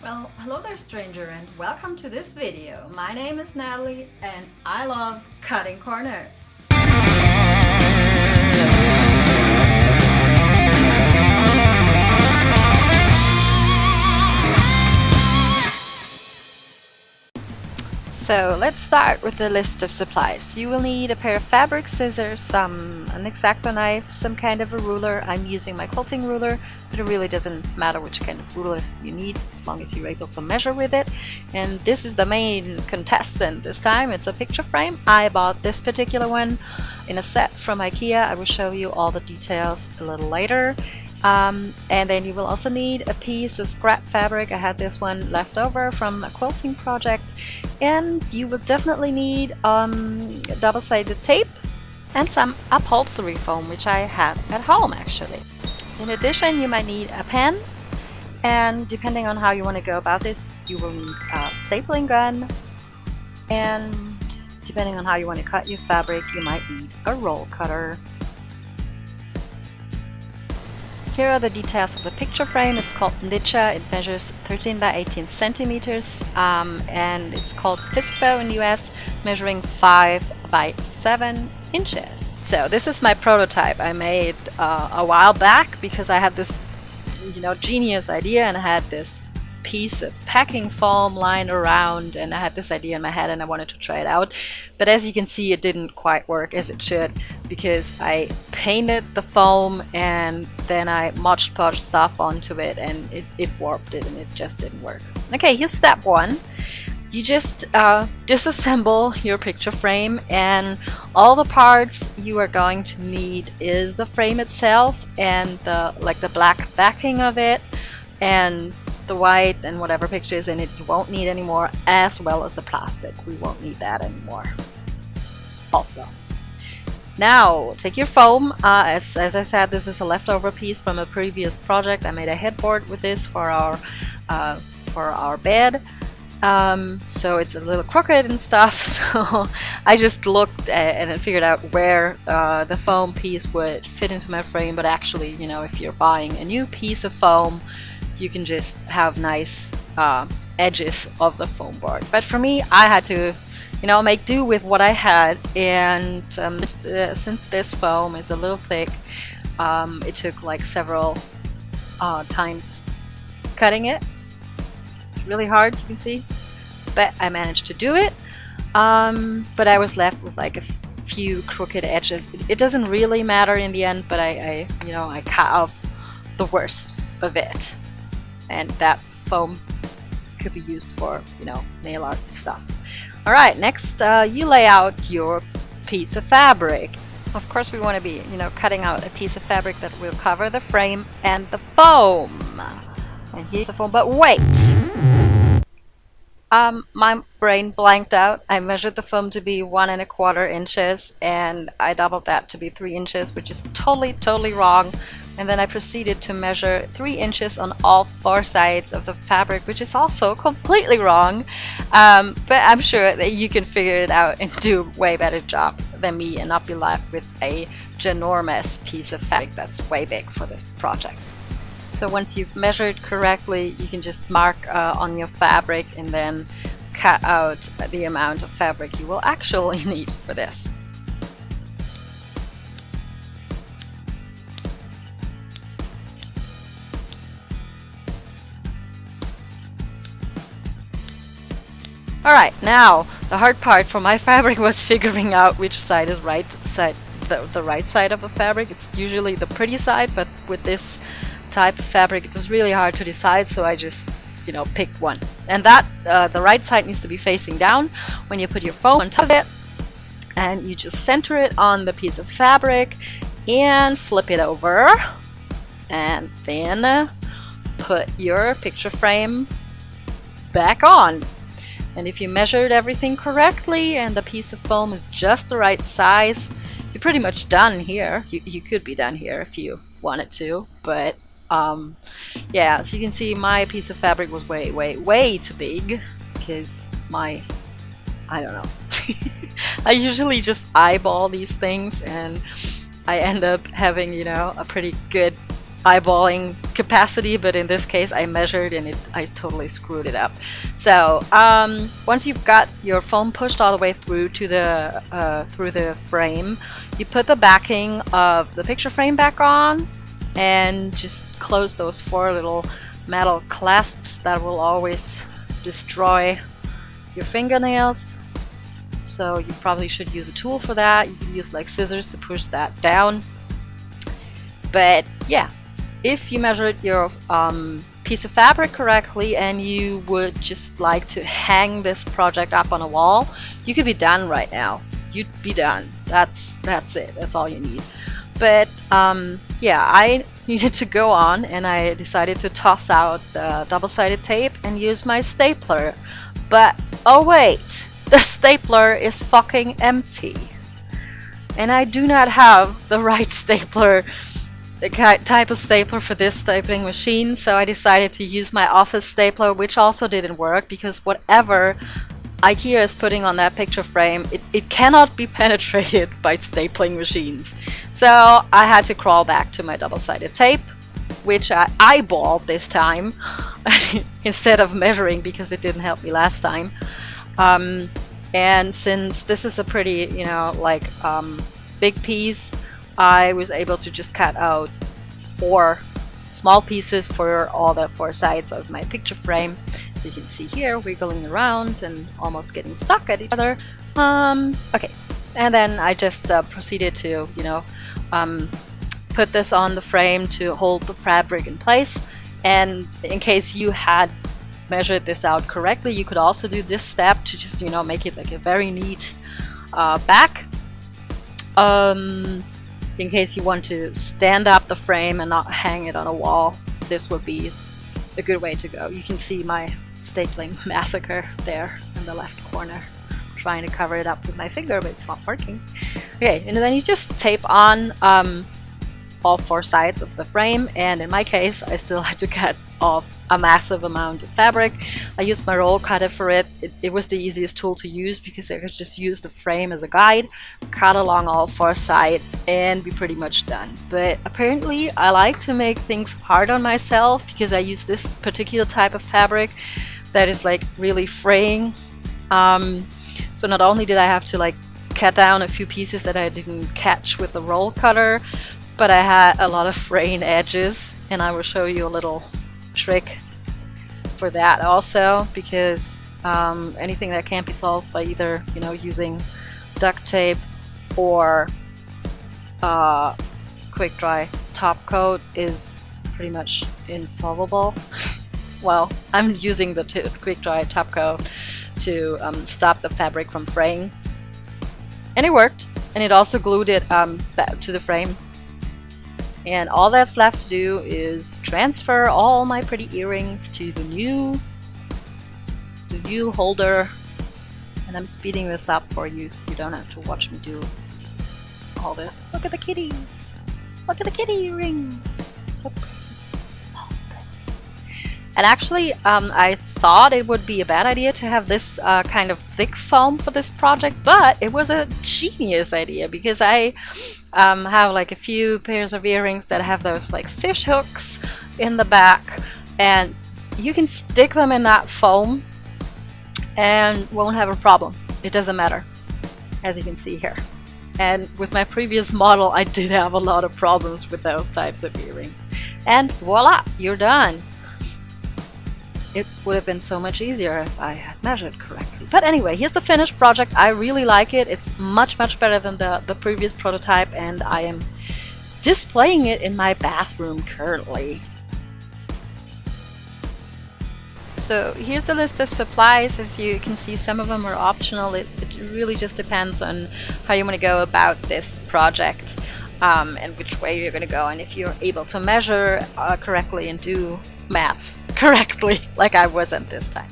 Well, hello there stranger and welcome to this video. My name is Natalie and I love cutting corners. So let's start with the list of supplies. You will need a pair of fabric scissors, an X-Acto knife, some kind of a ruler. I'm using my quilting ruler, but it really doesn't matter which kind of ruler you need as long as you're able to measure with it. And this is the main contestant this time. It's a picture frame. I bought this particular one in a set from IKEA. I will show you all the details a little later. And then you will also need a piece of scrap fabric. I had this one left over from a quilting project, and you will definitely need double-sided tape and some upholstery foam, which I had at home actually. In addition, you might need a pen, and depending on how you want to go about this, you will need a stapling gun, and depending on how you want to cut your fabric, you might need a roll cutter. Here are the details of the picture frame. It's called Nicha. It measures 13 by 18 centimeters and it's called FISKBO in the US, measuring 5 by 7 inches. So this is my prototype I made a while back because I had this genius idea, and I had this piece of packing foam lying around, and I had this idea in my head and I wanted to try it out. But as you can see, it didn't quite work as it should because I painted the foam and then I Mod Podge stuff onto it, and it warped it and it just didn't work. Okay, here's step one. You just disassemble your picture frame, and all the parts you are going to need is the frame itself and the black backing of it, and the white and whatever picture is in it you won't need anymore, as well as the plastic. We won't need that anymore also. Now take your foam. As I said, this is a leftover piece from a previous project. I made a headboard with this for our bed. So it's a little crooked and stuff, so I just looked and I figured out where the foam piece would fit into my frame. But actually, if you're buying a new piece of foam, you can just have nice edges of the foam board. But for me, I had to make do with what I had, and since this foam is a little thick, it took like several times cutting it. It's really hard, you can see, but I managed to do it. But I was left with like a few crooked edges. It doesn't really matter in the end, but I cut off the worst of it. And that foam could be used for, nail art stuff. All right, next you lay out your piece of fabric. Of course, we want to be, cutting out a piece of fabric that will cover the frame and the foam. And here's the foam, but wait! My brain blanked out. I measured the foam to be 1 1/4 inches, and I doubled that to be 3 inches, which is totally wrong. And then I proceeded to measure 3 inches on all 4 sides of the fabric, which is also completely wrong. But I'm sure that you can figure it out and do a way better job than me and not be left with a ginormous piece of fabric that's way big for this project. So once you've measured correctly, you can just mark on your fabric and then cut out the amount of fabric you will actually need for this. Alright, now the hard part for my fabric was figuring out which side is the right side of the fabric. It's usually the pretty side, but with this type of fabric it was really hard to decide, so I just picked one. And that the right side needs to be facing down when you put your foam on top of it, and you just center it on the piece of fabric and flip it over, and then put your picture frame back on. And if you measured everything correctly and the piece of foam is just the right size, you're pretty much done here. You could be done here if you wanted to, but yeah, so you can see my piece of fabric was way too big because I don't know. I usually just eyeball these things, and I end up having a pretty good eyeballing capacity, but in this case I measured and I totally screwed it up. So once you've got your foam pushed all the way through to the frame, you put the backing of the picture frame back on and just close those 4 little metal clasps that will always destroy your fingernails. So you probably should use a tool for that. You can use like scissors to push that down. But yeah, if you measured your piece of fabric correctly and you would just like to hang this project up on a wall, you could be done right now. You'd be done. That's it. That's all you need. But yeah, I needed to go on and I decided to toss out the double-sided tape and use my stapler. But oh wait, the stapler is fucking empty. And I do not have the right stapler, the type of stapler for this stapling machine, so I decided to use my office stapler, which also didn't work because whatever IKEA is putting on that picture frame, it cannot be penetrated by stapling machines. So I had to crawl back to my double-sided tape, which I eyeballed this time instead of measuring because it didn't help me last time. And since this is a pretty, you know, like big piece, I was able to just cut out 4 small pieces for all the 4 sides of my picture frame. You can see here wiggling around and almost getting stuck at each other. Okay, and then I just proceeded to, you know, put this on the frame to hold the fabric in place. And in case you had measured this out correctly, you could also do this step to just, you know, make it like a very neat back. In case you want to stand up the frame and not hang it on a wall, this would be a good way to go. You can see my stapling massacre there in the left corner. I'm trying to cover it up with my finger, but it's not working. Okay, and then you just tape on all 4 sides of the frame, and in my case I still had to cut off a massive amount of fabric. I used my roll cutter for it. It was the easiest tool to use because I could just use the frame as a guide, cut along all 4 sides and be pretty much done. But apparently I like to make things hard on myself because I use this particular type of fabric that is like really fraying. So not only did I have to like cut down a few pieces that I didn't catch with the roll cutter, but I had a lot of fraying edges, and I will show you a little trick for that also, because anything that can't be solved by either, you know, using duct tape or quick dry top coat is pretty much insolvable. Well, I'm using the quick dry top coat to stop the fabric from fraying, and it worked, and it also glued it back to the frame. And all that's left to do is transfer all my pretty earrings to the new holder. And I'm speeding this up for you so you don't have to watch me do all this. Look at the kitties! Look at the kitty earrings! So pretty. So pretty. And actually, I thought it would be a bad idea to have this kind of thick foam for this project, but it was a genius idea because I have like a few pairs of earrings that have those like fish hooks in the back, and you can stick them in that foam and won't have a problem. It doesn't matter, as you can see here. And with my previous model I did have a lot of problems with those types of earrings, and voila, you're done. It would have been so much easier if I had measured correctly. But anyway, here's the finished project. I really like it. It's much better than the previous prototype, and I am displaying it in my bathroom currently. So here's the list of supplies. As you can see, some of them are optional. It really just depends on how you want to go about this project, and which way you're going to go, and if you're able to measure correctly and do maths correctly like I wasn't this time.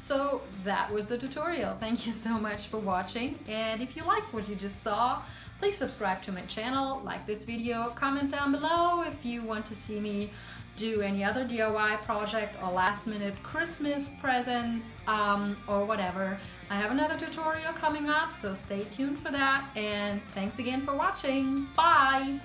So that was the tutorial. Thank you so much for watching, and if you liked what you just saw, please subscribe to my channel, like this video, comment down below if you want to see me do any other DIY project or last minute Christmas presents or whatever. I have another tutorial coming up, so stay tuned for that, and thanks again for watching. Bye!